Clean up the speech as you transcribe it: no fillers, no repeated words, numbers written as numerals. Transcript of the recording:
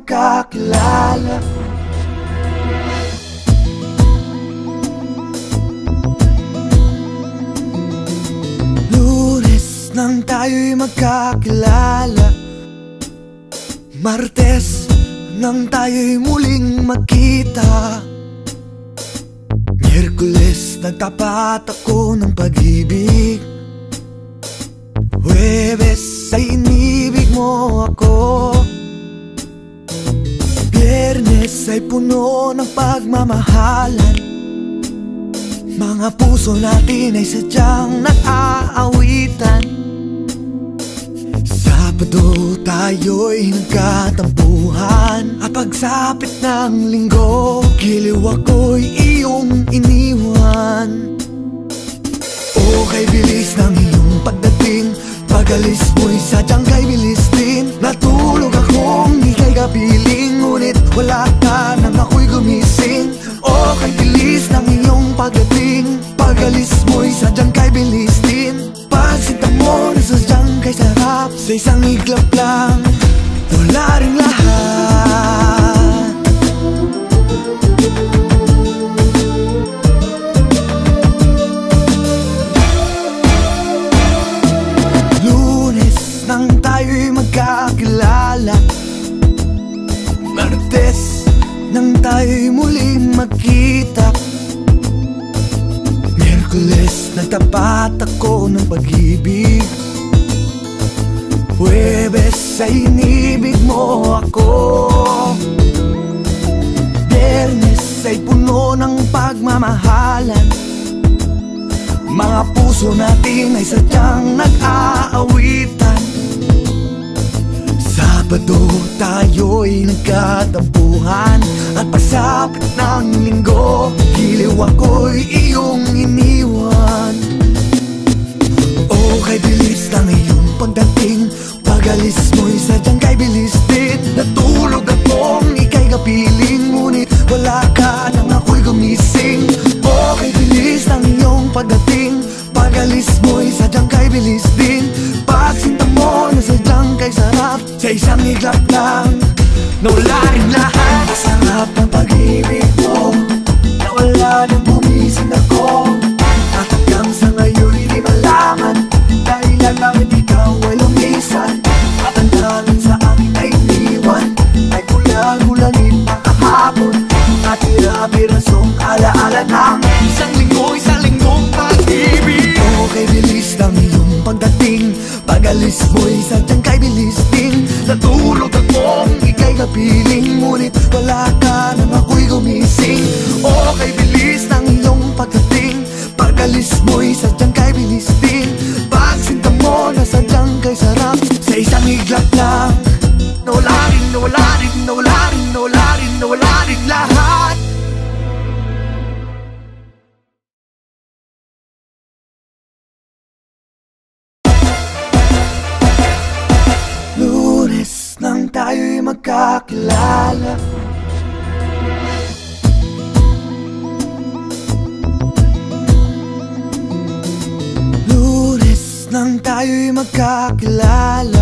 magkakilala. Lunes nang tayo'y magkakilala, Martes nang tayo'y muling magkita, Miyerkules nagtapat ako ng pag-ibig, Huwebes ay inibig mo ako, Biyernes ay puno ng pagmamahalan, mga puso natin ay sadyang nag-aawitan. Sabado tayo'y nagkatampuhan, at pagsapit ng linggo, giliw ako'y iyong iniwan. O kay bilis ng iyong pagdating, pag-alis mo'y sadyang kay bilis din. Natulog akong ika'y kapiling, ngunit wala ka nang ako'y gumising. O kay bilis ng iyong pagdating, pag-alis mo'y sadyang kay bilis din. Pagsinta mo na sadyang kay sarap, sa isang iglap lang wala ring lahat. Lunes nang tayo'y magkakilala, Martes nang tayo'y muling magkita, Miyerkules nagtapat ako ng pag-ibig, Huwebes ay inibig mo ako, Biyernes ay puno ng pagmamahalan, mga puso natin ay sadyang nag-aawitan. Sabado tayo'y nagkatampuhan, at pagsapit ng linggo, giliw ako'y iyong iniwan. O kay bilis ng iyong pagdating, pag-alis mo'y sadyang kay bilis din. Natulog akong ika'y kapiling, ngunit wala ka nang ako'y gumising. O kay bilis ng iyong pagdating, pag-alis mo'y sadyang kay bilis din. Pagsinta mo na sadyang kay sarap, sa isang iglap lang nawala rin lahat. Sarap ng pag-ibig mo, nawala nang bumising ako, at hanggang sa ngayon'y di malaman dahilan bakit ikaw ay lumisan. At ang tanging sa akin ay iniwan ay kulang-kulangin ang kahapon, at tira-pirasong alaala ng isang linggong pag-ibig. O kay bilis ng iyong pagdating, pag-alis mo'y sadyang kay bilis din. Natulog akong ika'y kapiling, ngunit wala ka nang ako'y gumising. O kay bilis ng iyong pagdating, pag-alis mo'y sadyang kay bilis din. Pagsinta mo na sadyang kay sarap, sa isang iglap lang nawala rin lahat. Lunes nang tayo'y magkakilala, Lunes nang tayo'y magkakilala,